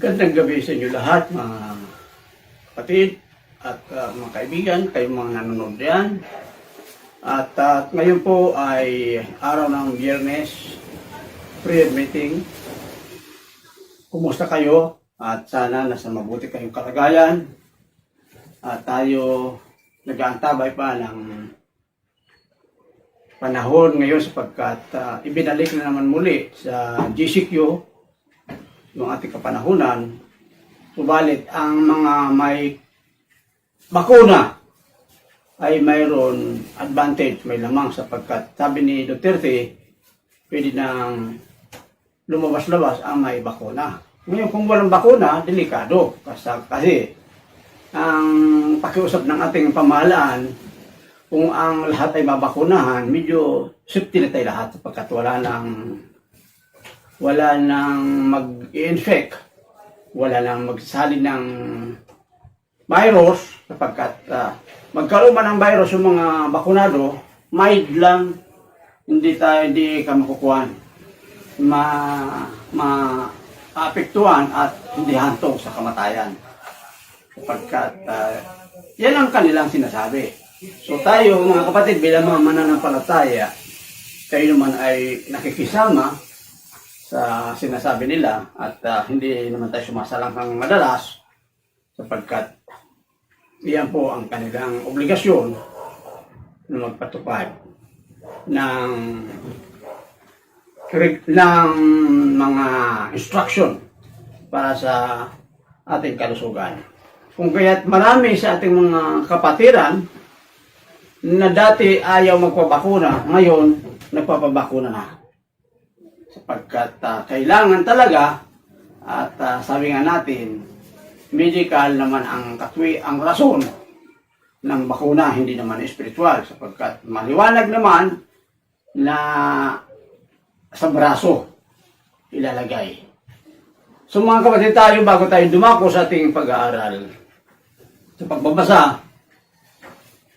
Magandang gabi sa inyo lahat, mga kapatid at mga kaibigan, kayong mga nanonood diyan. At ngayon po ay araw ng Biyernes, prayer meeting. Kumusta kayo? At sana nasa mabuti kayong kalagayan. At tayo nag-aantabay pa ng panahon ngayon sapagkat ibinalik na naman muli sa GCQ yung ating kapanahunan. Subalit ang mga may bakuna ay mayroon advantage, may lamang sapagkat sabi ni Duterte, pwede nang lumabas-labas ang may bakuna. Ngayon kung walang bakuna, delikado. Kasi ang pakiusap ng ating pamahalaan, kung ang lahat ay mabakunahan, medyo safety na tayo lahat sapagkat wala nang mag-infect, wala nang magsalin ng virus sapagkat magkaroon man ng virus yung mga bakunado, mild lang, hindi ka makukuhan, maapektuhan at hindi hantong sa kamatayan sapagkat yan ang kanilang sinasabi. So tayo mga kapatid bilang mga mananampalataya, kayo naman ay nakikisama sa sinasabi nila at hindi naman tayo sumasalang madalas sapagkat iyan po ang kanilang obligasyon na magpatupad ng mga instruction para sa ating kalusugan. Kung kaya't marami sa ating mga kapatiran na dati ayaw magpabakuna, ngayon nagpapabakuna na. Sapagkat kailangan talaga at sabi nga natin, medical naman ang rason ng bakuna, hindi naman spiritual sapagkat maliwanag naman na sa braso ilalagay. So mga kapatid tayo, bago tayo dumako sa ating pag-aaral sa pagbabasa,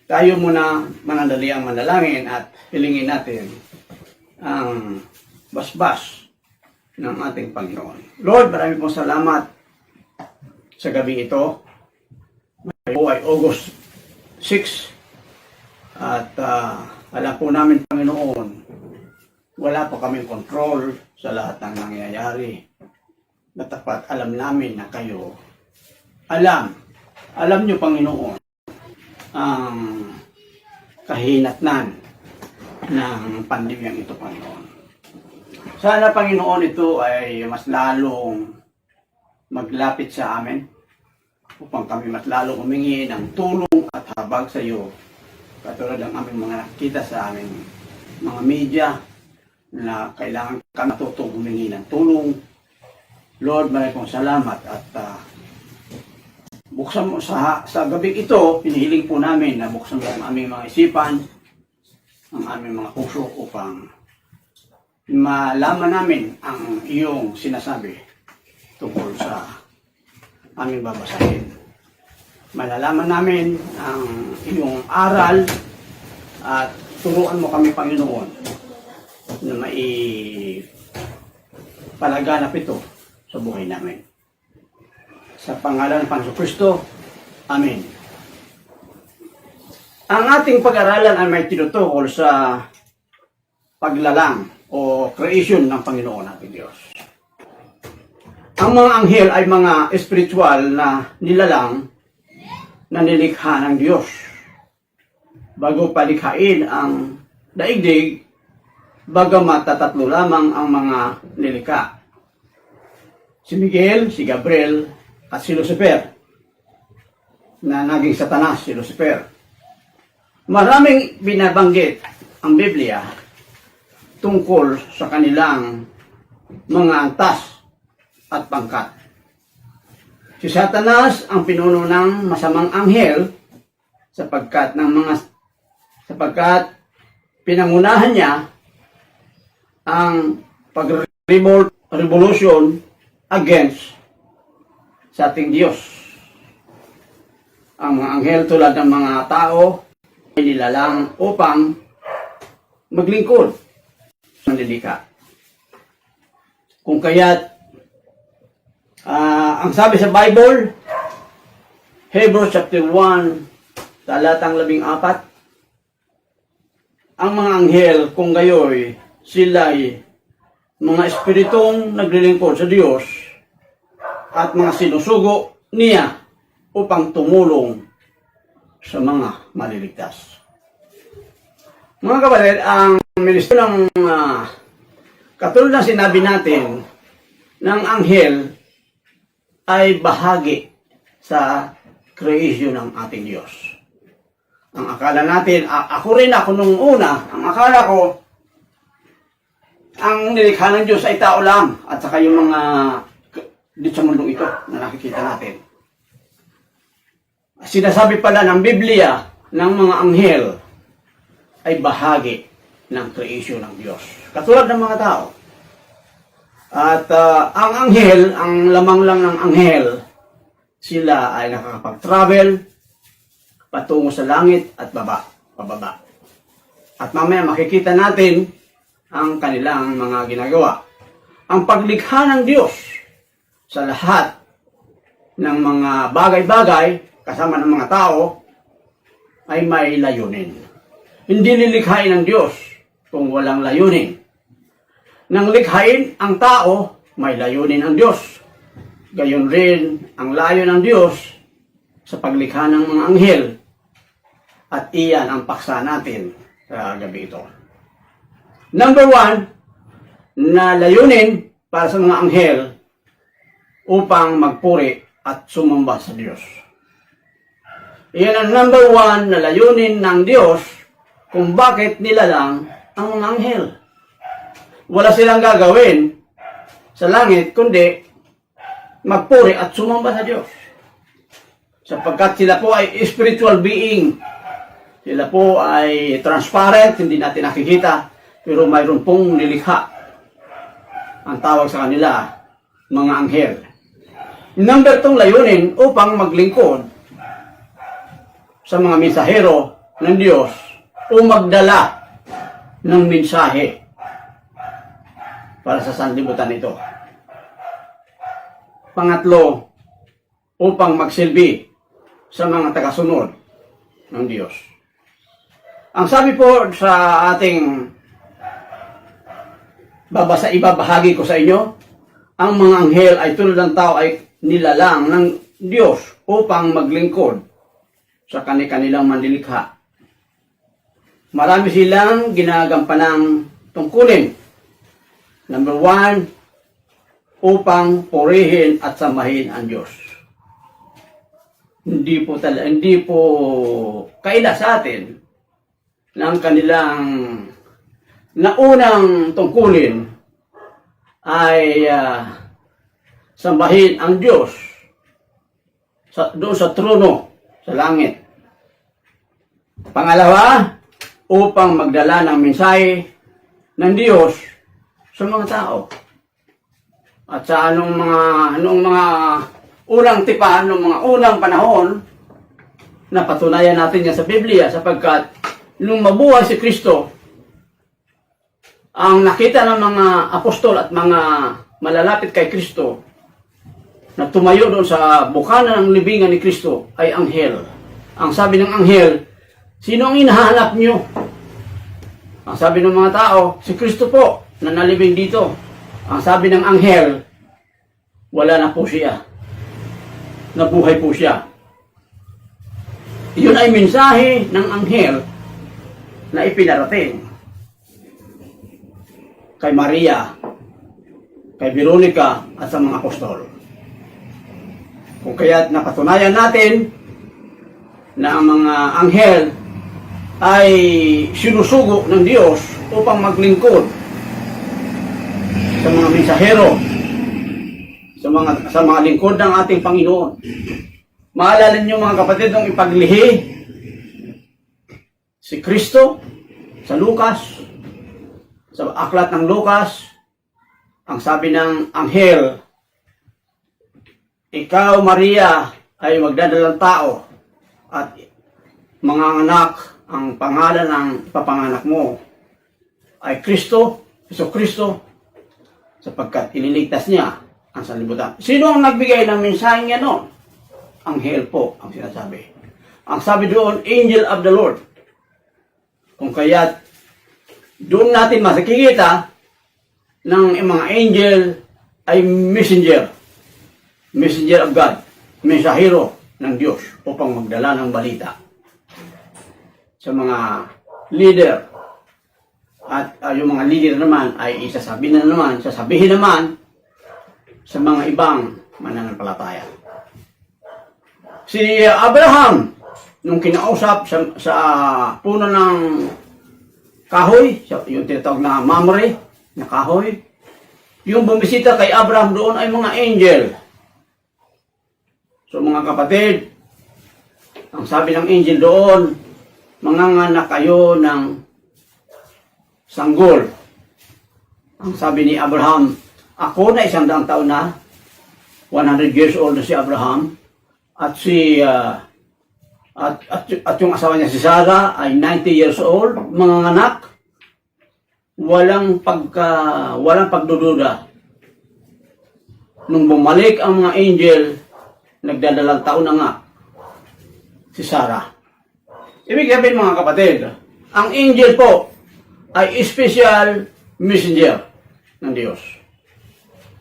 tayo muna manandali ang manalangin at hilingin natin ang basbas ng ating Panginoon. Lord, marami pong salamat sa gabi ito. Ngayon ay August 6 at alam po namin, Panginoon, wala po kaming control sa lahat ng nangyayari. Natapat alam namin na kayo. Alam nyo, Panginoon, ang kahinatnan ng pandemyang ito, Panginoon. Sana, Panginoon, ito ay mas lalong maglapit sa amin upang kami mas lalong humingi ng tulong at habag sa iyo. Katulad ng aming mga nakita sa aming mga media na kailangan kami matutong humingi ng tulong. Lord, maraming pong salamat at buksan mo sa gabing ito, pinihiling po namin na buksan mo ang aming mga isipan, ang aming mga puso upang malaman namin ang iyong sinasabi tungkol sa aming babasahin. Malalaman namin ang iyong aral at turuan mo kami, Panginoon, na maipalaganap ito sa buhay namin. Sa pangalan ng Panginoon Kristo, Amen. Ang ating pag-aralan ay may tinutukol sa paglalang o creation ng Panginoon nating Diyos. Ang mga anghel ay mga espiritual na nilalang na nilikha ng Diyos. Bago palikhain ang daigdig, bagamat tatatlo lamang ang mga nilikha. Si Miguel, si Gabriel, at si Lucifer, na naging Satanas, si Lucifer. Maraming binabanggit ang Biblia tungkol sa kanilang mga antas at pangkat. Si Satanas ang pinuno ng masamang anghel sapagkat pinangunahan niya ang pag-revolution against sa ating Diyos. Ang mga anghel tulad ng mga tao ay nilalang upang maglingkod sa nilikha. Kung kaya't Ang sabi sa Bible, Hebrews chapter 1, talatang 14, ang mga anghel kung gayoy sila'y mga espiritong naglilingkod sa Diyos at mga sinusugo niya upang tumulong sa mga maliligtas. Mga kapatid, ang ministro ng katulad na sinabi natin ng anghel ay bahagi sa creation ng ating Diyos. Ang akala natin, ako nung una, ang akala ko, ang nilikha ng Diyos ay tao lang at saka yung mga dito sa mundong ito na nakikita natin. Sinasabi pala ng Biblia ng mga anghel ay bahagi ng creation ng Diyos. Katulad ng mga tao. At ang anghel, ang lamang lang ng anghel, sila ay nakakapag-travel patungo sa langit at pababa. At mamaya makikita natin ang kanilang mga ginagawa. Ang paglikha ng Diyos sa lahat ng mga bagay-bagay kasama ng mga tao ay may layunin. Hindi lilikhain ng Diyos kung walang layunin. Nang likhain ang tao, may layunin ang Diyos. Gayon rin ang layo ng Diyos sa paglikha ng mga anghel. At iyan ang paksa natin sa gabi ito. Number 1, na layunin para sa mga anghel upang magpuri at sumamba sa Diyos. Iyan ang number 1 na layunin ng Diyos kung bakit nilalang ang mga anghel. Wala silang gagawin sa langit kundi magpuri at sumamba sa Diyos. Sapagkat sila po ay spiritual being. Sila po ay transparent, hindi natin nakikita, pero mayroon pong nilikha. Ang tawag sa kanila, mga anghel. Number 2 layunin upang maglingkod sa mga mensahero ng Diyos o magdala ng mensahe para sa sanlibutan ito. Pangatlo, upang magsilbi sa mga tagasunod ng Diyos. Ang sabi po sa ating ibabahagi ko sa inyo, ang mga anghel ay tulad ng tao ay nilalang ng Diyos upang maglingkod sa kanilang manlilikha. Marami silang ginagampanan tungkulin. Number 1, upang purihin at samahin ang Diyos. Hindi po kaila sa atin ng kanilang naunang tungkulin ay sambahin ang Diyos doon sa trono sa langit. Pangalawa, upang magdala ng mensahe ng Diyos sa mga tao. At sa anong mga unang tipan, anong mga unang panahon, napatunayan natin yan sa Biblia sapagkat nung mabuhay si Kristo, ang nakita ng mga apostol at mga malalapit kay Kristo na tumayo doon sa bukana ng libingan ni Kristo ay anghel. Ang sabi ng anghel, sino ang hinahanap nyo? Ang sabi ng mga tao, si Kristo po na nalibing dito. Ang sabi ng anghel, wala na po siya. Nabuhay po siya. Iyon ay mensahe ng anghel na ipinarating kay Maria, kay Veronica at sa mga apostol. Kung kaya napatunayan natin na ang mga anghel ay sinusugo ng Diyos upang maglingkod sa mga mensahero, sa mga lingkod ng ating Panginoon. Maalala niyo mga kapatid nung ipaglihi si Kristo sa Lucas, sa aklat ng Lucas, ang sabi ng anghel, ikaw Maria ay magdadalang tao at mga anak, ang pangalan ng ipapanganak mo ay Kristo, Kristo, sapagkat ililigtas niya ang sanlibutan. Sino ang nagbigay ng mensahe niya noon? Anghel po ang sinasabi. Ang sabi doon, angel of the Lord. Kung kaya doon natin makikita ng mga angel ay messenger. Messenger of God. Mensahero ng Diyos upang magdala ng balita sa mga leader. At yung mga leader naman ay sasabihin naman sa mga ibang mananampalataya. Si Abraham, nung kinausap sa puno ng kahoy, yung tinatawag na Mamre, na kahoy, yung bumisita kay Abraham doon ay mga angel. So mga kapatid, ang sabi ng angel doon, manganganak kayo ng sanggol. Ang sabi ni Abraham, ako na 100 taon na, 100 years old na si Abraham, at at yung asawa niya si Sarah ay 90 years old, manganganak, walang pagdududa. Nung bumalik ang mga angel, nagdadalang taon na nga si Sarah. Ibig sabihin mga kapatid, ang angel po ay special messenger ng Diyos.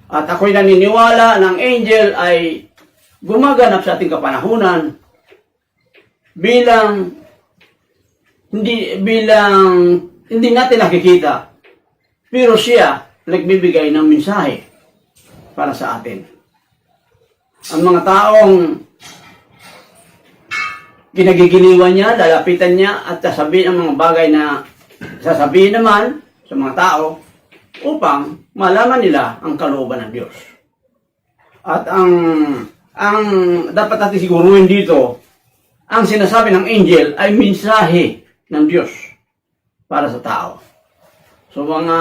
At ako'y naniniwala ng angel ay gumaganap sa ating kapanahunan bilang hindi natin nakikita, pero siya nagbibigay ng mensahe para sa atin. Ang mga taong ginagigiliwan niya, lalapitan niya at sasabihin ang mga bagay na sasabihin naman sa mga tao upang malaman nila ang kalooban ng Diyos. At ang dapat natin siguruhin dito, ang sinasabi ng angel ay mensahe ng Diyos para sa tao. So mga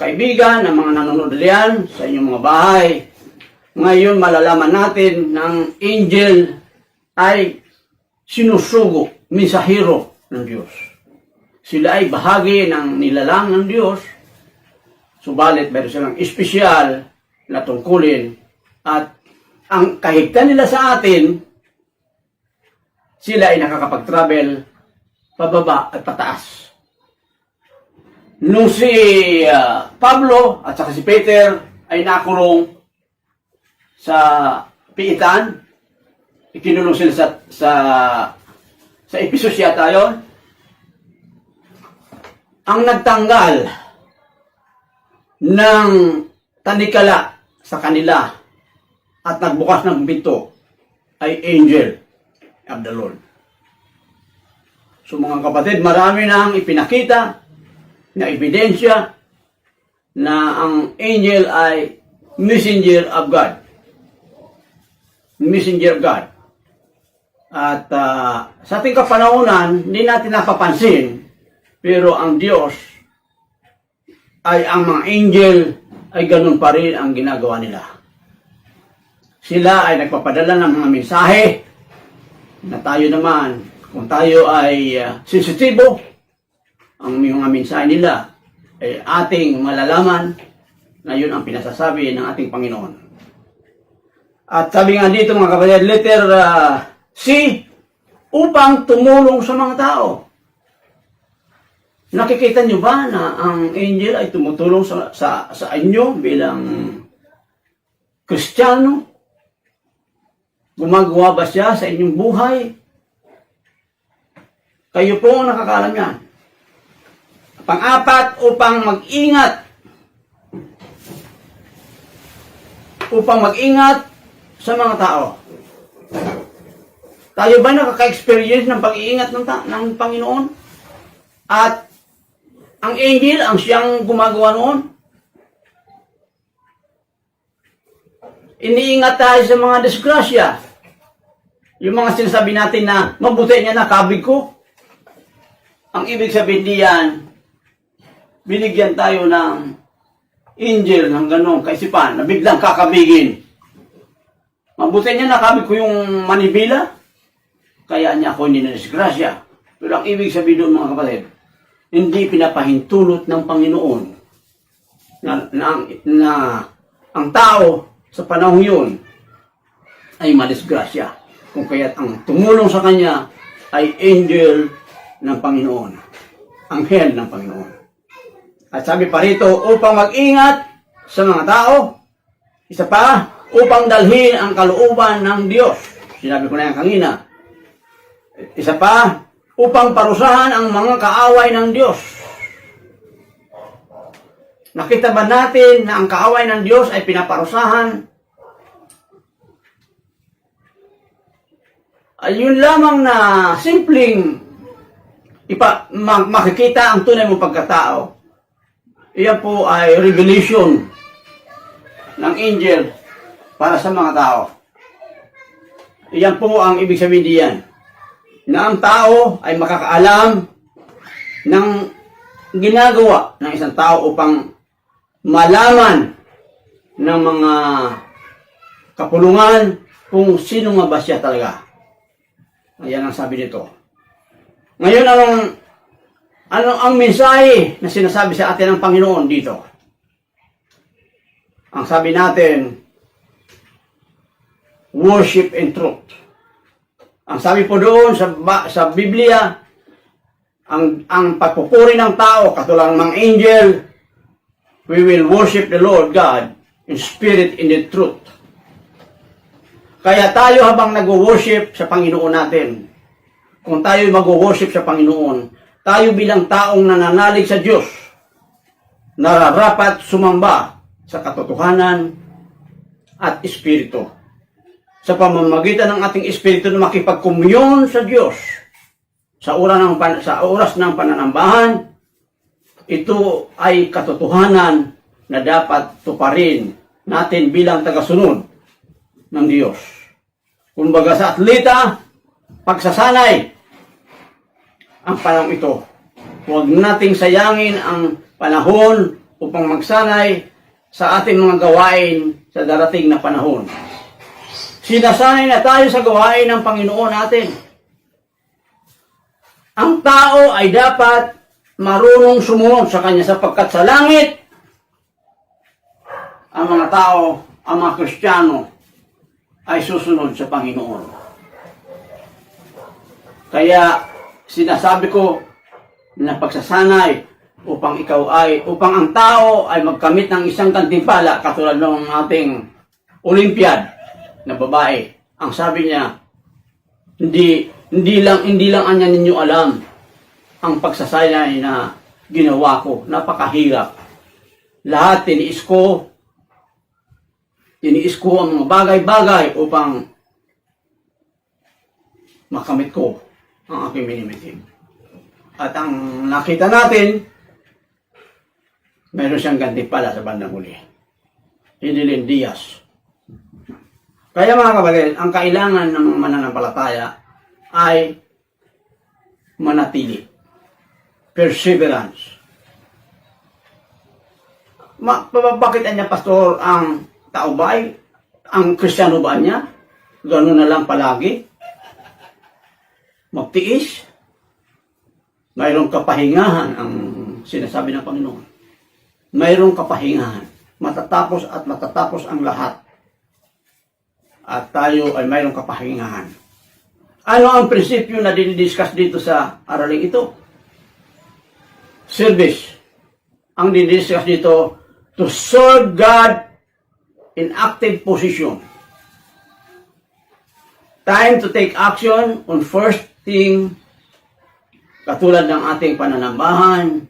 kaibigan, ang mga nanonood diyan sa inyong mga bahay, ngayon malalaman natin ng angel ay sinusugo, mensahero ng Diyos. Sila ay bahagi ng nilalang ng Diyos, subalit meron silang espesyal na tungkulin at ang kahigtan nila sa atin, sila ay nakakapag-travel pababa at pataas. Nung si Pablo at saka si Peter ay nakulong sa piitan, ikinulong sila sa Ephesus yata yun, ang nagtanggal ng tanikala sa kanila at nagbukas ng pinto ay angel of the Lord. So mga kapatid, marami na ang ipinakita na ebidensya na ang angel ay messenger of God. Messenger of God. At sa ating kapanahunan, hindi natin napapansin, pero ang Diyos ay ang mga angel ay ganun pa rin ang ginagawa nila. Sila ay nagpapadala ng mga mensahe na tayo naman, kung tayo ay sensitibo, ang mga mensahe nila ay ating malalaman na yun ang pinasasabi ng ating Panginoon. At sabi nga dito mga kapatid, letter C, upang tumulong sa mga tao. Nakikita nyo ba na ang angel ay tumutulong sa inyo bilang Kristiyano? Gumagawa ba siya sa inyong buhay? Kayo po ang nakakaalam yan. Pang-apat, upang mag-ingat. Upang mag-ingat sa mga tao. Tayo ba nakaka-experience ng pag-iingat ng Panginoon? At ang angel, ang siyang gumagawa noon, iniingat tayo sa mga disgrasya. Yung mga sinasabi natin na mabuti niya na kabig ko. Ang ibig sabihin diyan, binigyan tayo ng angel ng ganong kaisipan na biglang kakabigin. Mabuti niya nakabig ko yung manibila, kaya niya ako hindi na disgrasya. Pero ang ibig sabihin doon mga kapatid, hindi pinapahintulot ng Panginoon na ang tao sa panahon yun ay madisgrasya. Kung kaya't ang tumulong sa kanya ay angel ng Panginoon. Anghel ng Panginoon. At sabi pa rito, upang mag-ingat sa mga tao. Isa pa, upang dalhin ang kalooban ng Diyos. Sinabi ko na yan kanina. Isa pa, upang parusahan ang mga kaaway ng Diyos. Nakita ba natin na ang kaaway ng Diyos ay pinaparusahan? Ayun lamang na simpleng makikita ang tunay mong pagkatao. Iyan po ay revelation ng angel para sa mga tao. Iyan po ang ibig sabihin diyan. Na ang tao ay makakaalam ng ginagawa ng isang tao upang malaman ng mga kapulungan kung sino nga ba siya talaga. Ayan ang sabi dito. Ngayon, anong ang mensahe na sinasabi sa atin ng Panginoon dito? Ang sabi natin, worship and truth. Ang sabi po doon sa Biblia, ang pagpupuri ng tao, katulad ng mga angel, we will worship the Lord God in spirit and in truth. Kaya tayo habang nag-worship sa Panginoon natin, kung tayo mag-worship sa Panginoon, tayo bilang taong nananalig sa Diyos, nararapat sumamba sa katotohanan at espiritu. Sa pamamagitan ng ating espiritu na makipagkomunyon sa Diyos, sa oras ng pananambahan, ito ay katotohanan na dapat tuparin natin bilang tagasunod ng Diyos. Kumbaga sa atleta, pagsasanay ang panahon ito. Huwag nating sayangin ang panahon upang magsanay sa ating mga gawain sa darating na panahon. Sinasanay na tayo sa gawain ng Panginoon natin. Ang tao ay dapat marunong sumunod sa Kanya sapagkat sa langit, ang mga tao, ang mga Kristiyano, ay susunod sa Panginoon. Kaya sinasabi ko na pagsasanay upang ang tao ay magkamit ng isang gantimpala katulad ng ating Olympiad na babae. Ang sabi niya, hindi lang anya ninyo alam ang pagsasanay na ginawa ko. Napakahirap. Lahat tiniis ko ang mga bagay-bagay upang makamit ko ang aking minimitin. At ang nakita natin, meron siyang gantimpala sa bandang huli. Hinilin Diaz. Kaya mga kapatid, ang kailangan ng mananampalataya ay manatili. Perseverance. Bakit niya, Pastor, ang tao ba ay, ang Kristiyano ba niya? Ganun na lang palagi? Magtiis? Mayroong kapahingahan ang sinasabi ng Panginoon. Mayroong kapahingahan. Matatapos at matatapos ang lahat. At tayo ay mayroong kapahingahan. Ano ang prinsipyo na dinidiscuss dito sa araling ito? Service. Ang dinidiscuss dito, to serve God in active position. Time to take action on first thing, katulad ng ating pananambahan.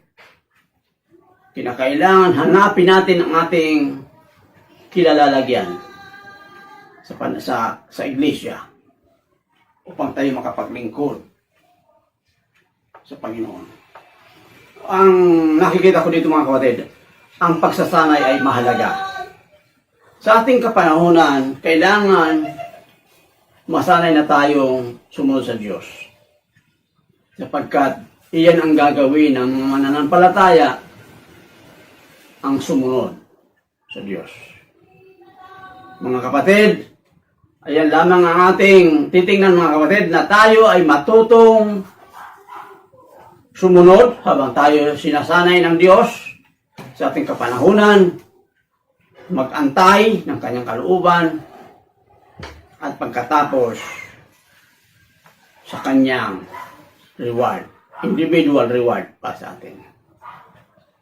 Kinakailangan hanapin natin ang ating kilalalagyan sa iglesia upang tayo makapaglingkod sa Panginoon. Ang nakikita ko dito mga kapatid, ang pagsasanay ay mahalaga. Sa ating kapanahunan, kailangan masanay na tayong sumunod sa Diyos. Sapagkat iyan ang gagawin ng mga mananampalataya, ang sumunod sa Diyos. Mga kapatid, ayan lamang ang ating titingnan mga kapatid na tayo ay matutong sumunod habang tayo sinasanay ng Diyos sa ating kapanahunan mag-antay ng kanyang kalooban at pagkatapos sa kanyang reward, individual reward para sa atin.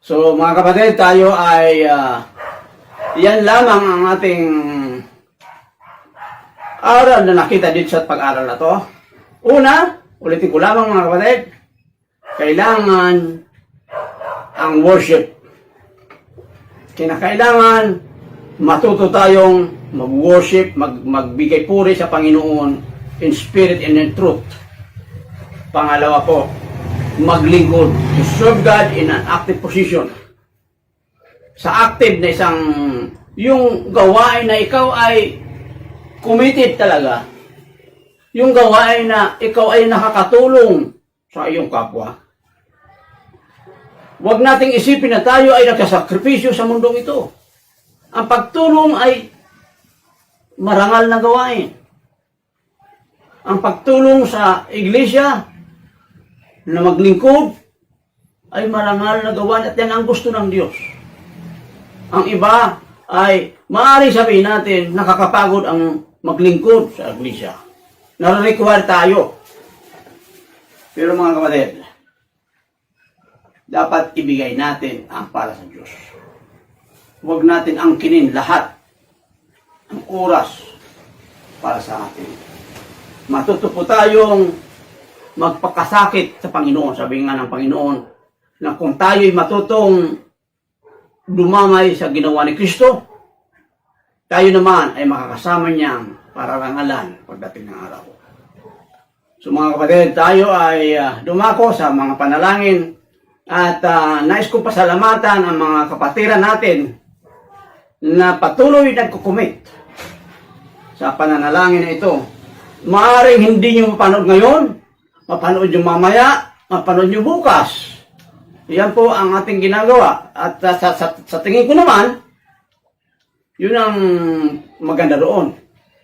So mga kapatid, tayo ay yan lamang ang ating aral na nakita dito sa pag-aral na to. Una, ulitin ko lamang mga kapatid, kailangan ang worship. Kinakailangan matuto tayong mag-worship, magbigay puri sa Panginoon in spirit and in truth. Pangalawa po, maglingkod, to serve God in an active position. Sa active na isang, yung gawain na ikaw ay committed talaga. Yung gawain na ikaw ay nakakatulong sa iyong kapwa. Huwag nating isipin na tayo ay nagkasakripisyo sa mundong ito. Ang pagtulong ay marangal na gawain. Ang pagtulong sa iglesia na maglingkod ay marangal na gawain at yan ang gusto ng Diyos. Ang iba ay maaaring sabihin natin nakakapagod ang maglingkod sa iglesia. Nare-require tayo. Pero mga kapatid, dapat ibigay natin ang para sa Diyos. Huwag natin angkinin lahat ang oras para sa atin. Matuto po tayong magpakasakit sa Panginoon. Sabi nga ng Panginoon na kung tayo'y matutong dumamay sa ginawa ni Kristo, tayo naman ay makakasama niyang pararangalan pagdating ng araw. So mga kapatid, tayo ay dumako sa mga panalangin at nais kong pasalamatan ang mga kapatiran natin na patuloy nagkukumit sa pananalangin na ito. Maaring hindi nyo mapanood ngayon, mapanood nyo mamaya, mapanood nyo bukas. Yan po ang ating ginagawa. At sa tingin ko naman, yun ang maganda roon.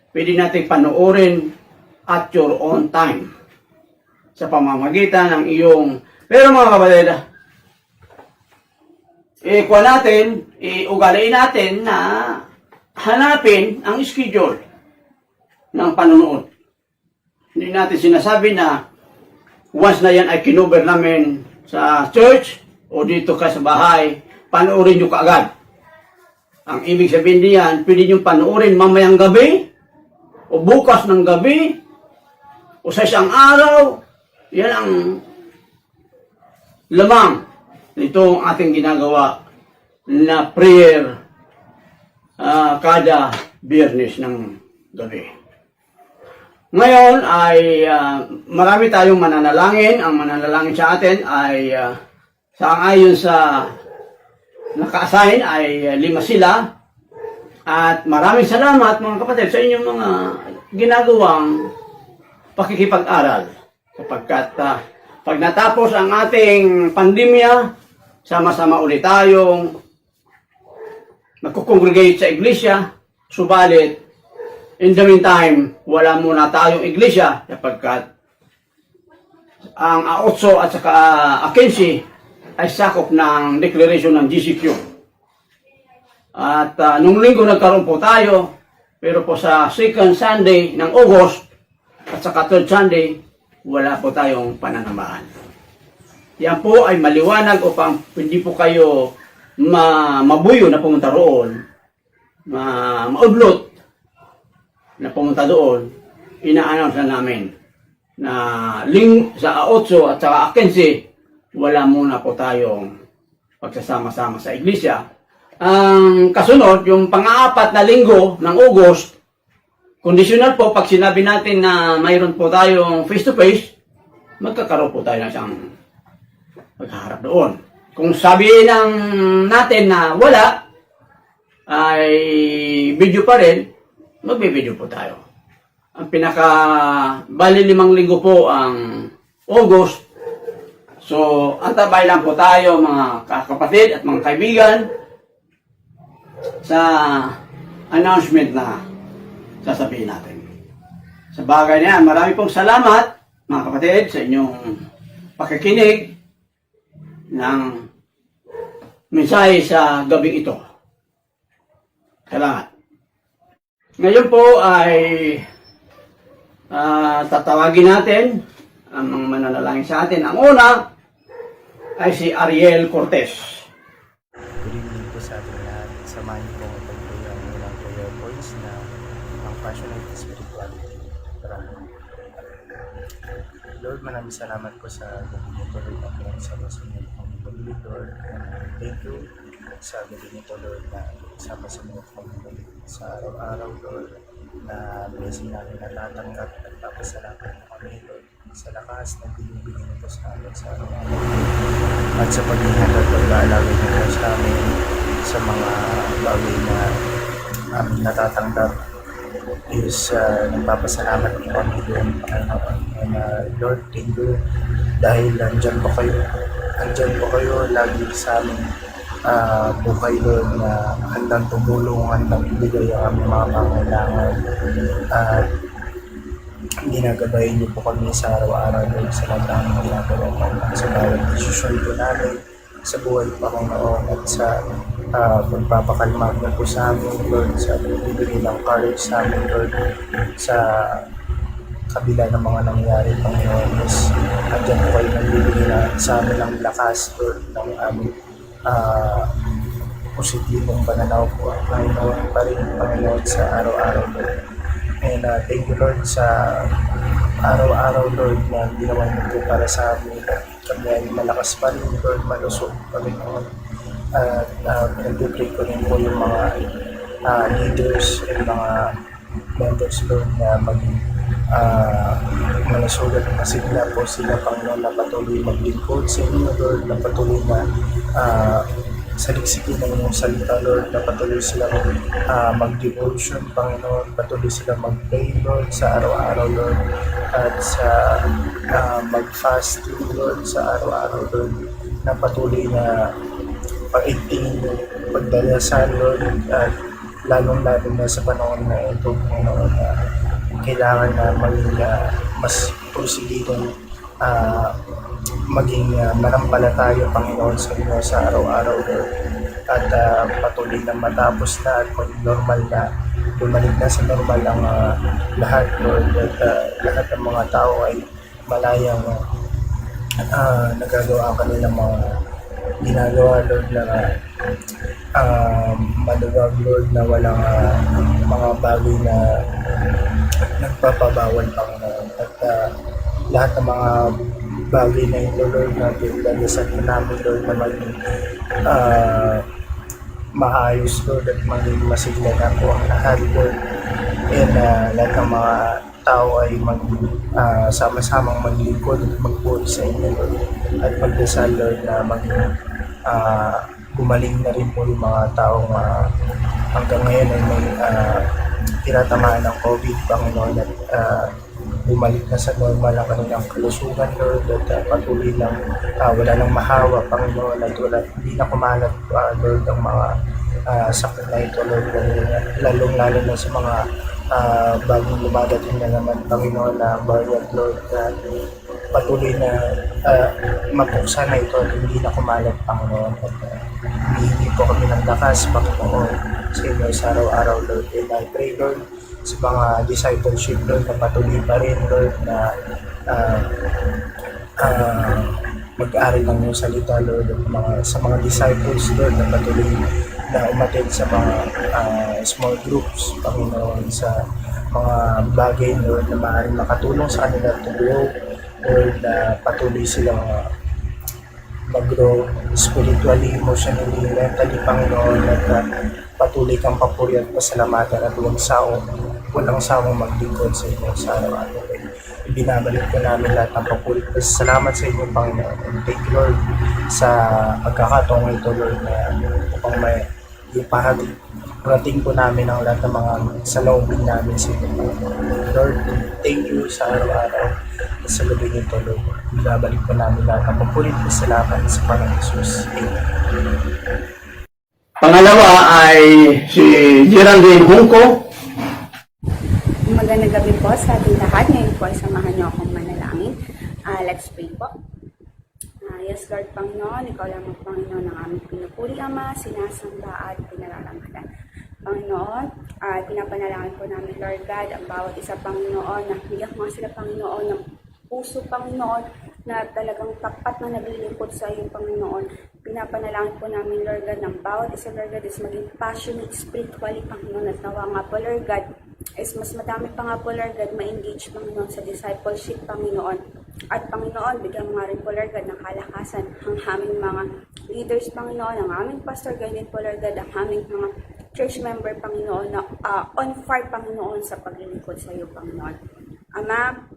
Pwede natin panoorin at your own time sa pamamagitan ng iyong... Pero mga kapatid, ugaliin natin na hanapin ang schedule ng panonood. Hindi natin sinasabi na once na yan ay kinover namin sa church o dito ka sa bahay, panoorin nyo kaagad. Ang ibig sabihin diyan, pwede nyo panoorin mamayang gabi o bukas ng gabi o sa isang araw. Yan ang lamang nitong ating ginagawa na prayer kada Biyernes ng gabi. Ngayon ay marami tayong mananalangin. Ang mananalangin sa atin ay ayon sa naka-assign ay 5 sila. At maraming salamat mga kapatid sa inyong mga ginagawang pakikipag-aral. Sapagkat pag natapos ang ating pandemya, sama-sama ulit tayong nagkukongregate sa iglesia, subalit in the meantime, wala muna tayong iglesia sapagkat ang A8 at saka A15 ay sakop ng declaration ng GCQ. At nung linggo nagkaroon po tayo, pero po sa second Sunday ng August at saka third Sunday, wala po tayong pananambahan. Yan po ay maliwanag upang hindi po kayo mabuyo na pumunta roon, maudlot na pumunta doon. Ina-announce na namin na sa A8 at saka A15, wala muna po tayong pagsasama-sama sa iglesia. Ang kasunod, yung pang-apat na linggo ng August, conditional po pag sinabi natin na mayroon po tayong face-to-face, magkakaroon po tayo ng isang maghaharap doon. Kung sabihin natin na wala, ay video pa rin, magbe-video po tayo. Ang bali 5 linggo po ang August. So, antabay lang po tayo mga kapatid at mga kaibigan sa announcement na sasabihin natin. Sa bagay na yan, marami pong salamat mga kapatid sa inyong pakikinig ng mensahe sa gabing ito. Salamat. Ngayon po ay tatawagin natin ang mga mananalangin sa atin. Ang una ay si Ariel Cortez. Good evening po sa ating lahat. Samahan niyo po ang pagpuyo ang ilang prayer points na ang passionate spirituality. Lord, maraming salamat po sa gabi nito, Lord, na pinagsama sa inyo ang pagbulit, Lord. Thank you sa gabi nito, Lord, na sama sa mga pagbulit sa araw-araw, Lord, na blessing namin na tatanggap at papasalamat na kami, Lord, sa lakas na binibigyan nito sa amin sa araw-araw. At sa pag-iingat at pag-aalagay nito sa amin sa mga bagay na aming natatanggap is nagpapasalamat po kami doon, Panginoon. And Lord, thank you dahil nandyan po kayo. Nandyan po kayo lagi sa aming buhay, Lord, na handang tumulong, handang ibigay ang aming mga pangailangan. At ginagabayin niyo po kami sa araw-araw, Lord, sa lahat ng aming ginagawa po. Sa bawat desisyon po namin sa buhay, Panginoon, at sa pagpapakalma niyo po sa amin, Lord, sa bibigay ng courage sa amin, Lord, sa kabila ng mga nangyari, Panginoon, is andyan po kayo nagbibigay na sa amin ng lakas, Lord, ng aming positibong pananaw po, Panginoon, pa rin, Panginoon, sa araw-araw, Lord. And thank you, Lord, sa araw-araw, Lord, na ginawa niyo po para sa amin. Kami ay malakas pa rin, Lord, malusog, Panginoon. At nag-pray ko rin po yung mga leaders and mga members, Lord, na maging malusog at masigla po sila, Panginoon, na patuloy maglingkod sa inyo, Lord, na patuloy na saliksikin ng inyong salita, Lord, na patuloy sila mag-devotion, Panginoon, patuloy sila mag-pray, Lord, sa araw-araw, Lord, at sa mag-fasting, Lord, sa araw-araw, Lord, na patuloy na pag-igtingin yung pagdalasan, Lord, at lalong-lalo na sa panahon na ito, Panginoon, na kailangan na maging mas prosigidong maging manampalataya, Panginoon, sa inyo sa araw-araw, Lord, at patuloy na matapos na at normal na bumalik na sa normal ang lahat, Lord, at lahat ng mga tao ay malayang nagagawa ang kanilang mga ginagawa, Lord, na maluwag, Lord, na walang mga bagay na nagpapabawal, Panginoon, at lahat ng mga bagay na ito, Lord, na pinagdasal na namin, Lord, na maging maayos, Lord, at maging masigla na po ang lahat, Lord. And lahat ng mga tao ay sama-samang maglingkod at magpuri sa inyo, Lord, at magdasal, Lord, na maging gumaling na rin po yung mga taong hanggang ngayon ay may tinatamaan ng COVID, Panginoon, at bumalik na sa normal ang kanilang kalusugan, Lord, at patuloy lang wala nang mahawa, Panginoon, at hindi na kumalat, Lord, ang mga sakit na ito, Lord, lalong-lalo na sa mga bagong lumadating na naman, Panginoon, na variant, Lord, na patuloy na mapuksan na ito at hindi na kumalat, Panginoon, at hihingi po kami ng lakas, Panginoon, sa inyo sa araw-araw, Lord, and I pray, Lord, sa mga discipleship, Lord, na patuloy pa rin, Lord, na mag-aaral ng iyong salita, Lord, at sa mga disciples, Lord, na patuloy na umattend sa mga small groups, Panginoon, sa mga bagay, Lord, na maaaring makatulong sa kanila to grow, Lord, na patuloy silang mag-grow spiritually, emotionally, mentally, Panginoon, at patuloy kang papuri at pasalamatan at walang sawang maglingkod sa inyo sa araw-araw. Ibinabalik po namin lahat ng papuri at salamat sa inyo, Panginoon. And thank you, Lord, sa pagkakataong ito, Lord, na upang may parating po namin ang lahat ng mga saloobin namin sa inyo, Panginoon. Lord, thank you sa araw-araw at sa gabi nito, Lord. Ibabalik po namin lahat ng papuri at salamat sa Panginoon Jesus. Amen. Pangalawa ay si Geraldine Hungko. Magandang gabi po sa ating lahat. Ngayon po ay samahan niyo akong manalangin. Let's pray po. Yes, Lord Panginoon, Ikaw lamang Panginoon ang aming pinupuri, Ama, sinasamba at pinararamatan. Panginoon, pinapanalangin po namin, Lord God, ang bawat isa, Panginoon, na bigyan mo sila, Panginoon, ng puso, Panginoon, na talagang tapat na naglilingkod sa iyo, Panginoon. Pinapanalangin po namin, Lord God, ng bawat isa, Lord God, is maging passionate spiritually, Panginoon, at nawa nga po, Lord God, is mas madami pa nga po, Lord God, ma-engage, Panginoon, sa discipleship, Panginoon. At Panginoon, bigyan mo nga rin po, Lord God, ng kalakasan ang aming mga leaders, Panginoon, ang aming pastor, ganyan po, Lord God, ang aming mga church member, Panginoon, na on fire, Panginoon, sa paglilingkod sa iyo, Panginoon. Ama,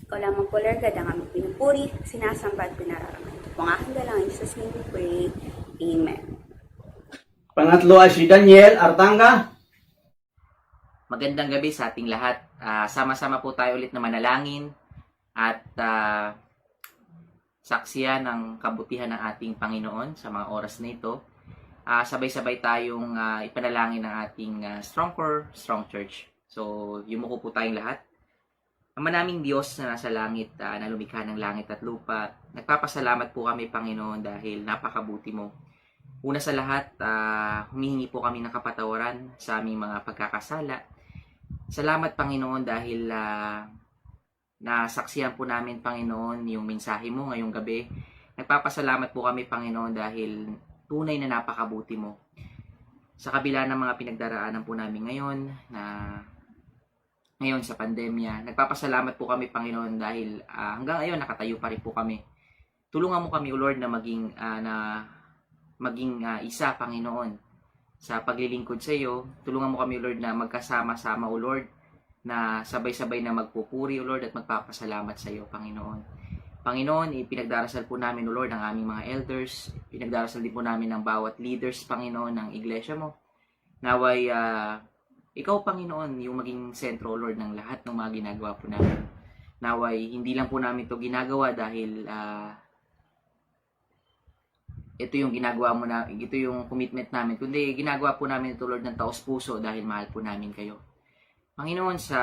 ikaw lamang po, Lord God, ang aming pinupuri, sinasamba at pinararangan. Kung aking dalang, in Jesus' name we pray. Amen. Pangatlo ay si Daniel Artanga. Magandang gabi sa ating lahat. Sama-sama po tayo ulit na manalangin at saksiyan ng kabutihan ng ating Panginoon sa mga oras na ito. Sabay-sabay tayong ipanalangin ng ating Strong Core, Strong Church. So, yumuko po tayong lahat. Ama naming Diyos na nasa langit, na lumikha ng langit at lupa, nagpapasalamat po kami, Panginoon, dahil napakabuti mo. Una sa lahat, humihingi po kami ng kapatawaran sa aming mga pagkakasala. Salamat, Panginoon, dahil nasaksihan po namin, Panginoon, yung mensahe mo ngayong gabi. Nagpapasalamat po kami, Panginoon, dahil tunay na napakabuti mo. Sa kabila ng mga pinagdaraanan po namin ngayon sa pandemya, nagpapasalamat po kami, Panginoon, dahil hanggang ngayon nakatayo pa rin po kami. Tulungan mo kami, O Lord, na maging isa, Panginoon, sa paglilingkod sa iyo. Tulungan mo kami, O Lord, na magkasama-sama, O Lord, na sabay-sabay na magpupuri, O Lord, at magpapasalamat sa iyo, Panginoon. Panginoon, ipinagdarasal po namin, O Lord, ang aming mga elders. Pinagdarasal din po namin ang bawat leaders, Panginoon, ng iglesia mo. Naway, ikaw, Panginoon, yung maging sentro, O Lord, ng lahat ng mga ginagawa po namin. Naway, hindi lang po namin ito ginagawa dahil ito yung ginagawa mo na, ito yung commitment namin. Kundi ginagawa po namin ito, Lord, ng taos puso dahil mahal po namin kayo. Panginoon, sa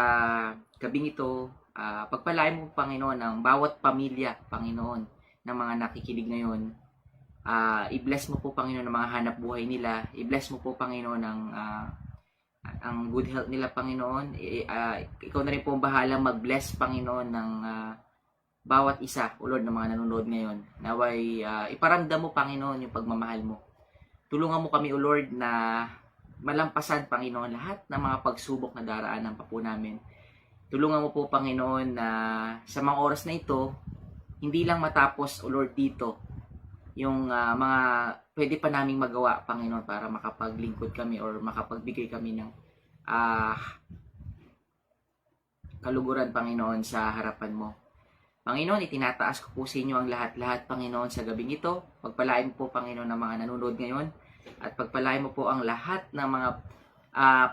gabing ito, pagpalain mo, Panginoon, ang bawat pamilya, Panginoon, ng mga nakikinig ngayon. I-bless mo po, Panginoon, ang mga hanap buhay nila. I-bless mo po, Panginoon, ang good health nila, Panginoon. Ikaw na rin po ang bahala mag-bless, Panginoon, ng bawat isa, O Lord, ng mga nanonood ngayon. Naway, iparamdam mo, Panginoon, yung pagmamahal mo. Tulungan mo kami, O Lord, na malampasan, Panginoon, lahat ng mga pagsubok na daraanan pa po namin. Tulungan mo po, Panginoon, na sa mga oras na ito, hindi lang matapos, O Lord, dito, yung mga pwede pa naming magawa, Panginoon, para makapaglingkod kami or makapagbigay kami ng kaluguran, Panginoon, sa harapan mo. Panginoon, itinataas ko po sa inyo ang lahat-lahat, Panginoon, sa gabing ito. Pagpalain mo po, Panginoon, ng mga nanonood ngayon. At pagpalain mo po ang lahat ng mga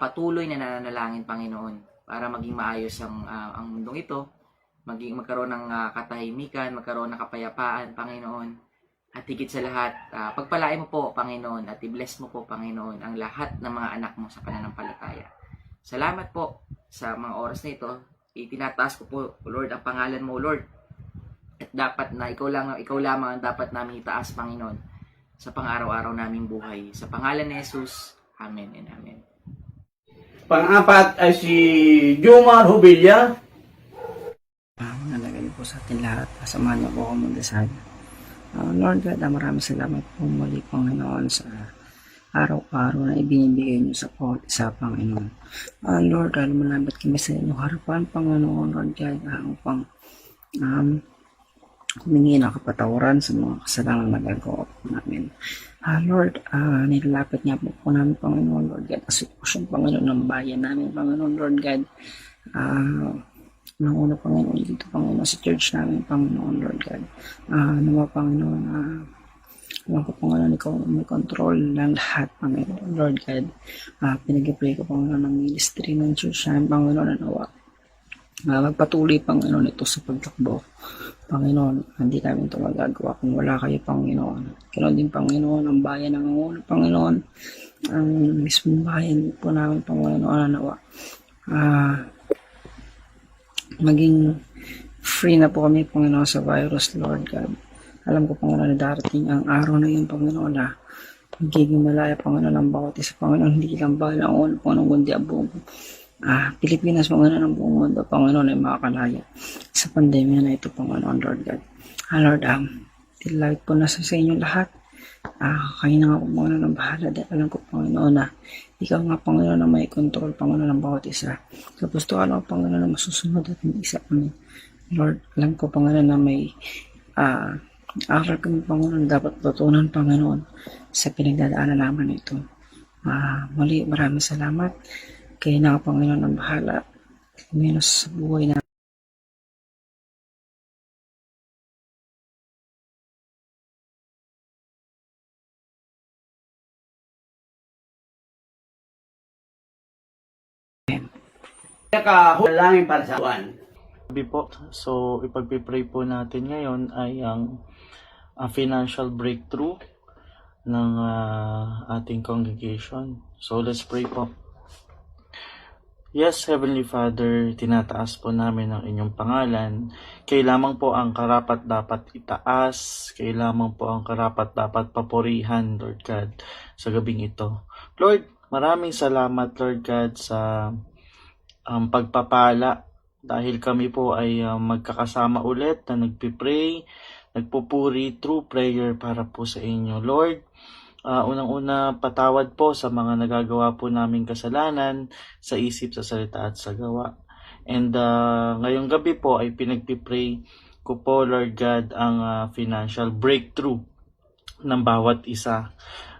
patuloy na nananalangin, Panginoon, para maging maayos ang mundong ito, magkaroon ng katahimikan, magkaroon ng kapayapaan, Panginoon. At higit sa lahat, pagpalain mo po, Panginoon, at i-bless mo po, Panginoon, ang lahat ng mga anak mo sa pananampalataya. Salamat po sa mga oras na ito. Itinataas ko po, Lord, ang pangalan mo, Lord. At dapat na ikaw lamang ang dapat namin itaas, Panginoon, sa pang-araw-araw naming buhay. Sa pangalan ni Jesus, Amen and Amen. Pang-apat ay si Jomar Hubilla. Magandang gabi po sa ating lahat. Samahan niyo po ako magdasal. Lord God, maraming salamat po muli, Panginoon, sa araw-araw na ibinibigay niyo sa bawat isa, Panginoon. Lord, malambot kami sa inyong harapan, Panginoon, Lord God, upang humingi ng kapatawaran sa mga kasalanang nagagawa po namin. Lord, nilalapit niya po namin, Panginoon, Lord God, ang sitwasyon, Panginoon, ng bayan namin, Panginoon, Lord God. Una, Panginoon, dito, Panginoon, sa church namin, Panginoon, Lord God. Nawa, Panginoon, alam ko, Panginoon, ikaw may control ng lahat, Panginoon, Lord God. Pinag-pray ko, Panginoon, ng ministry ng church namin, Panginoon, nawa. Magpatuloy, Panginoon, ito sa pagtakbo. Panginoon, hindi namin ito magagawa kung wala kayo, Panginoon. Kailan din, Panginoon, ang bayan ng ulo, Panginoon, ang mismong bayan po namin, Panginoon, nawa. Maging free na po kami, Panginoon, sa virus, Lord God. Alam ko, Panginoon, na darating ang araw na yun, Panginoon, na magiging malaya, Panginoon, ang bawat isa, Panginoon, hindi lang balang Panginoon, kundi ang buong Pilipinas, Panginoon, ang buong mundo, Panginoon, ay makakalaya sa pandemya na ito, Panginoon, Lord God. Lord, tilawit po na sa inyong lahat. Kayo na nga po, Panginoon, ang bahala. Dahil alam ko, Panginoon, na ikaw nga, Panginoon, na may control, Panginoon, ng bawat isa. Tapos to, alam ko, Panginoon, na masusunod at hindi isa kami. Lord, alam ko, Panginoon, na may aral kami, Panginoon, dapat tutunan, Panginoon, sa pinagdadaanan naman ito. Muli, maraming salamat. Kayo na nga, Panginoon, ang bahala. Menos sa buhay na Nakahulangin para sa buwan. Sabi po, so ipagpipray po natin ngayon ay ang financial breakthrough ng ating congregation. So let's pray po. Yes, Heavenly Father, tinataas po namin ang inyong pangalan. Kayo lamang po ang karapat dapat itaas. Kayo lamang po ang karapat dapat papurihan, Lord God, sa gabing ito. Lord, maraming salamat, Lord God, sa pagpapala. Dahil kami po ay magkakasama ulit na nagpipray, nagpupuri through prayer para po sa inyo. Lord, unang-una patawad po sa mga nagagawa po naming kasalanan sa isip, sa salita at sa gawa. And ngayong gabi po ay pinagpipray ko po, Lord God, ang financial breakthrough ng bawat isa.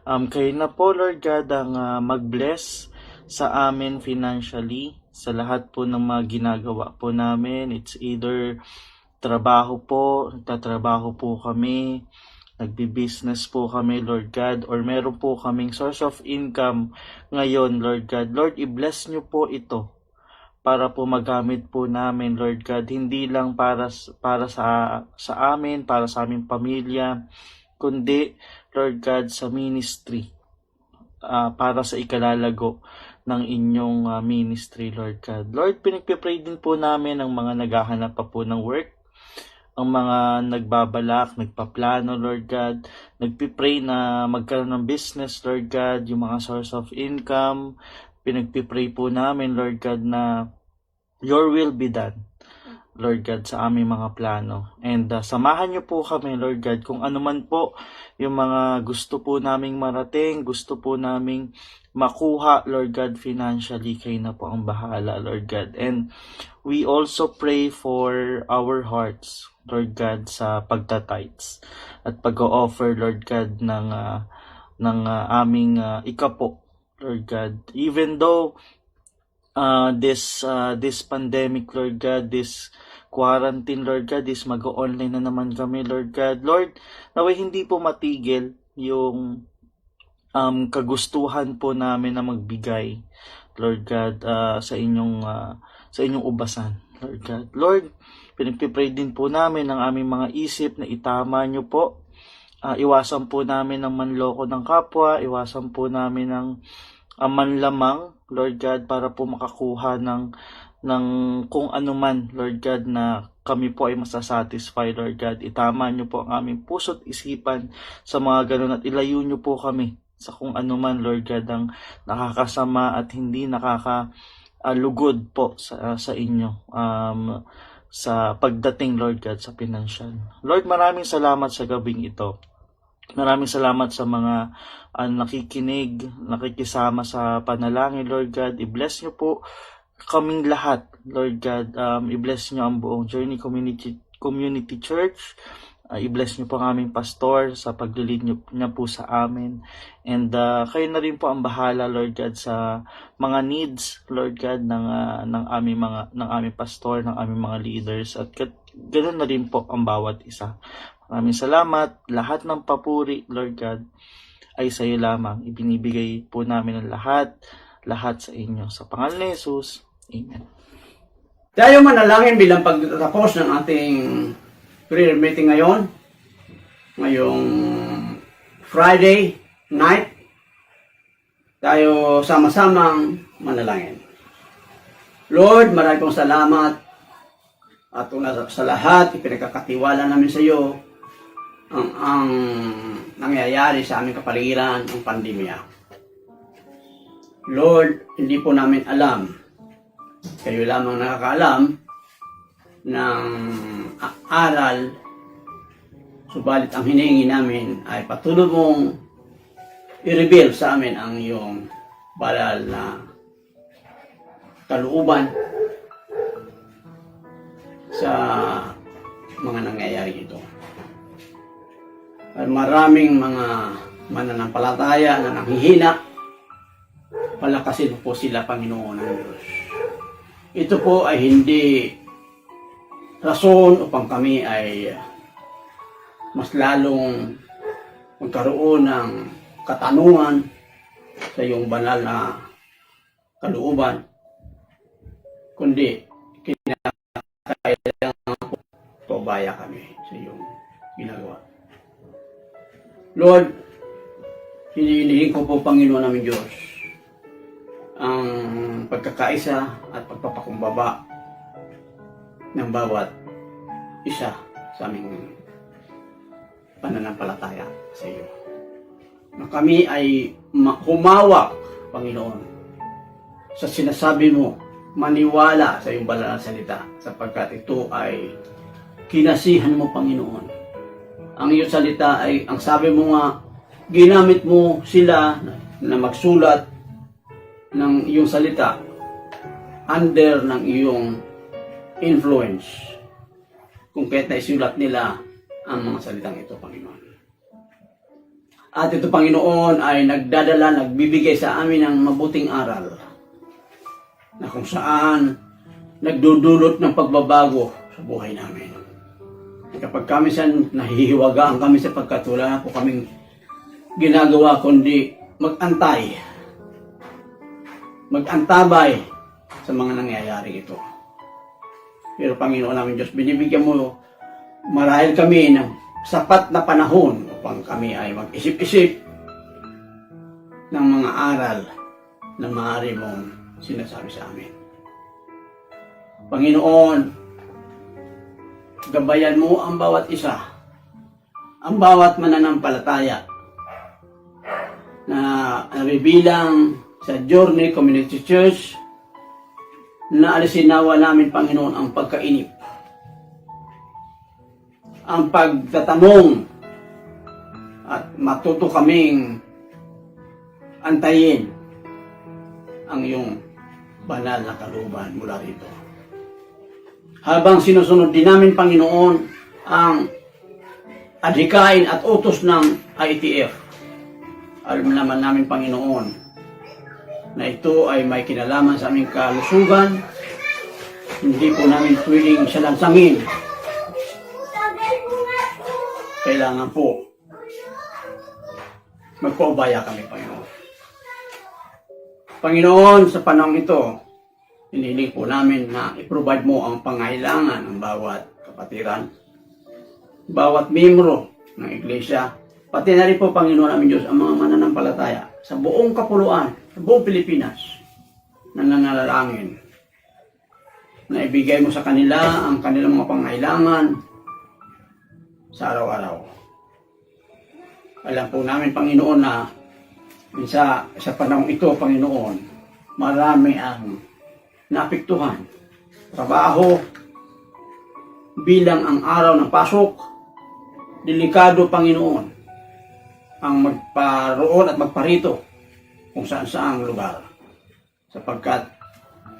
Kayo na po, Lord God, ang mag-bless sa amin financially, sa lahat po ng mga ginagawa po namin. It's either trabaho po, nagtatrabaho po kami, nagbi-business po kami, Lord God, or meron po kaming source of income ngayon, Lord God. Lord, i-bless nyo po ito para po magamit po namin, Lord God, hindi lang para sa amin, para sa aming pamilya, kundi, Lord God, sa ministry, para sa ikalalago ng inyong ministry, Lord God. Lord, pinagpipray din po namin ang mga naghahanap pa po ng work, ang mga nagbabalak, nagpaplano, Lord God, nagpipray na magkaroon ng business, Lord God, yung mga source of income. Pinagpipray po namin, Lord God, na your will be done, Lord God, sa aming mga plano. And samahan niyo po kami, Lord God, kung ano man po yung mga gusto po naming marating, gusto po naming makuha, Lord God, financially. Kayo na po ang bahala, Lord God. And we also pray for our hearts, Lord God, sa pagtatites at pag-o-offer, Lord God, ng aming ikapo, Lord God. Even though this pandemic, Lord God, this quarantine, Lord God, is mag-online na naman kami, Lord God. Lord, naway hindi po matigil yung kagustuhan po namin na magbigay, Lord God, sa inyong ubasan, Lord God. Lord, pinagpipray din po namin ang aming mga isip na itama nyo po. Iwasan po namin ang manloko ng kapwa, iwasan po namin ang manlamang, Lord God, para po makakuha ng kung ano man, Lord God, na kami po ay masasatisfy, Lord God. Itama nyo po ang aming puso't isipan sa mga ganun at ilayo nyo po kami sa kung ano man, Lord God, ang nakakasama at hindi nakakalugod po sa inyo sa pagdating, Lord God, sa pinansyal. Lord, maraming salamat sa gabing ito. Maraming salamat sa mga nakikinig, nakikisama sa panalangin, Lord God. I-bless nyo po kaming lahat, Lord God. I-bless nyo ang buong Journey Community Church. I-bless nyo po ang aming pastor sa paglilid niya po sa amin. And kayo na rin po ang bahala, Lord God, sa mga needs, Lord God, ng aming pastor, ng aming mga leaders. At ganoon na rin po ang bawat isa. Maraming salamat. Lahat ng papuri, Lord God, ay sa iyo lamang. Ibinibigay po namin ang lahat sa inyo. Sa pangalan ni Jesus, Amen. Tayo manalangin bilang pagtatapos ng ating prayer meeting ngayon. Ngayong Friday night, tayo sama-samang manalangin. Lord, maraming pong salamat at una sa lahat, ipinagkakatiwala namin sa iyo ang nangyayari sa aming kapaligiran, ang pandemya. Lord, hindi po namin alam. Kayo lamang nakakaalam ng aral. Subalit ang hinihingi namin ay patuloy mong i-reveal sa amin ang iyong banal na kalooban sa mga nangyayari ito. At maraming mga mananampalataya na nanghihina, palakasin po sila, Panginoon ng Diyos. Ito po ay hindi rason upang kami ay mas lalong magkaroon ng katanungan sa iyong banal na kalooban, kundi kinakailangan po pabaya kami sa iyong ginagawa. Lord, hinihingin ko po, Panginoon namin Diyos, ang pagkakaisa at pagpapakumbaba ng bawat isa sa aming pananampalataya sa iyo. Na kami ay humawak, Panginoon, sa sinasabi mo, maniwala sa iyong banal na salita, sapagkat ito ay kinasihan mo, Panginoon. Ang iyong salita ay, ang sabi mo nga, ginamit mo sila na magsulat ng iyong salita under ng iyong influence, kung kaya't naisulat nila ang mga salitang ito, Panginoon. At ito, Panginoon, ay nagdadala, nagbibigay sa amin ng mabuting aral na kung saan nagdudulot ng pagbabago sa buhay namin. Kapag kami nahihiwagaan kami sapagkat wala po kaming ginagawa kundi magantabay sa mga nangyayari ito. Pero Panginoon namin Diyos, binibigyan mo marahil kami ng sapat na panahon upang kami ay mag-isip-isip ng mga aral na maaari mong sinasabi sa amin. Panginoon, gabayan mo ang bawat isa, ang bawat mananampalataya na nabibilang sa Journey Community Church, na alisinawa namin, Panginoon, ang pagkainip, ang pagtatanong, at matuto kaming antayin ang iyong banal na kalooban mula rito. Habang sinusunod din namin, Panginoon, ang adhikain at utos ng ITF, alam naman namin, Panginoon, na ito ay may kinalaman sa aming kalusugan. Hindi po namin pwedeng salansangin. Kailangan po magpaubaya kami, Panginoon. Panginoon, sa panahon ito, hinihiling po namin na i-provide mo ang pangailangan ng bawat kapatiran, bawat membro ng iglesia, pati na rin po, Panginoon namin Diyos, ang mga mananampalataya sa buong kapuluan, sa buong Pilipinas, na nananalangin na ibigay mo sa kanila ang kanilang mga pangailangan sa araw-araw. Alam po namin, Panginoon, na sa panahon ito, Panginoon, marami ang naapektuhan. Trabaho, bilang ang araw ng pasok, delikado, Panginoon, ang magparoon at magparito kung saan-saang lugar, sapagkat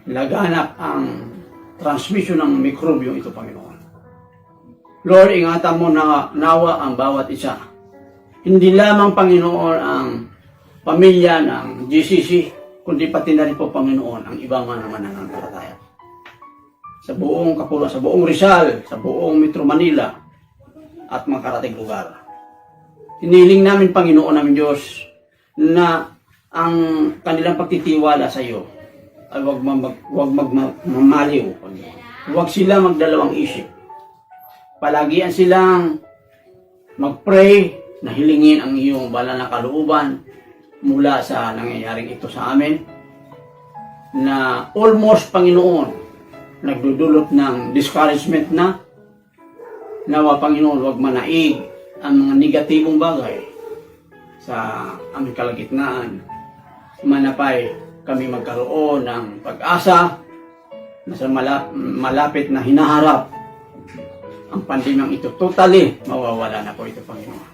laganap ang transmission ng mikrobyo ito, Panginoon. Lord, ingatan mo na nawa ang bawat isa. Hindi lamang, Panginoon, ang pamilya ng GCC, kundi pati na rin po, Panginoon, ang ibang mga mananampalataya. Sa buong Kapuluan, sa buong Rizal, sa buong Metro Manila, at mga karating lugar. Hiniling namin, Panginoon namin Diyos, na ang kanilang pagtitiwala sa iyo ay huwag magmamaliw. Huwag sila magdalawang isip. Palagian silang mag-pray na hilingin ang iyong banal na kalooban mula sa nangyayaring ito sa amin, na almost, Panginoon, nagdudulot ng discouragement na. Nawa, Panginoon, huwag manaig ang mga negatibong bagay sa aming kalagitnaan. Manapay kami magkaroon ng pag-asa na sa malapit na hinaharap ang pandemyang ito. Totally mawawala na po ito, Panginoon.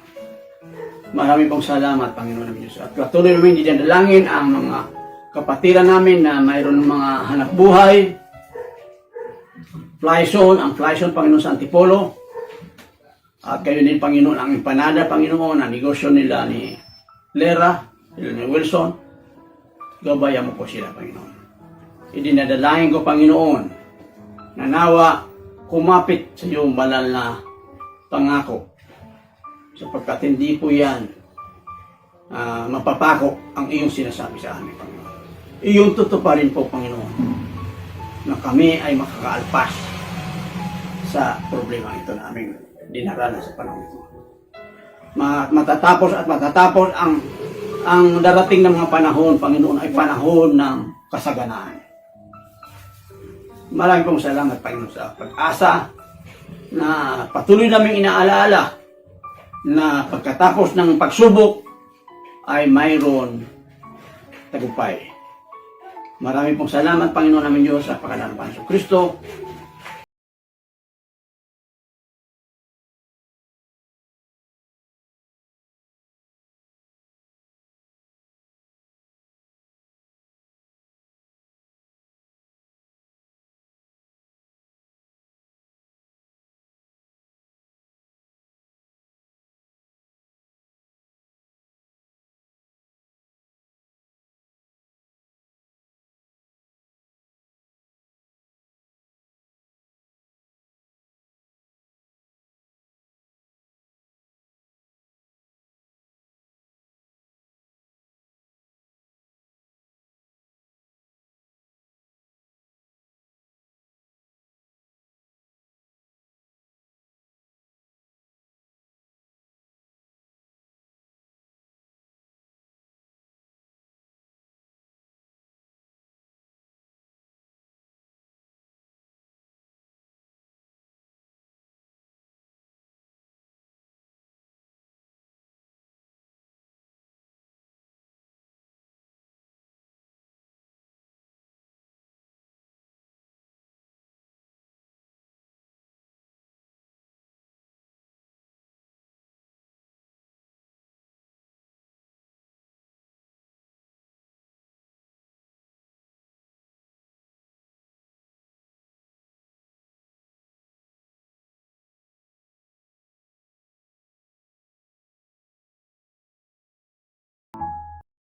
Marami pong salamat, Panginoon namin Diyos. At patuloy namin dinadalangin ang mga kapatiran namin na mayroon mga hanap buhay. Ang fly zone, Panginoon, sa Antipolo. At kayo din, Panginoon, ang empanada, Panginoon, ang negosyo nila ni Lera, nila ni Wilson. Gabayan mo po sila, Panginoon. Idinadalangin ko, Panginoon, na nawa kumapit sa iyong banal na pangako. Sapagkat hindi po yan mapapako ang iyong sinasabi sa amin, Panginoon. Iyong tutuparin po, Panginoon, na kami ay makakaalpas sa problema ito na aming dinaranas sa panahon ito. Matatapos ang darating ng mga panahon, Panginoon, ay panahon ng kasaganaan. Maraming pong salamat, Panginoon, sa pag-asa na patuloy naming inaalaala na pagkatapos ng pagsubok ay mayroon tagumpay. Maraming pong salamat, Panginoon namin Diyos, sa pagkakaroon ng Panginoon Kristo.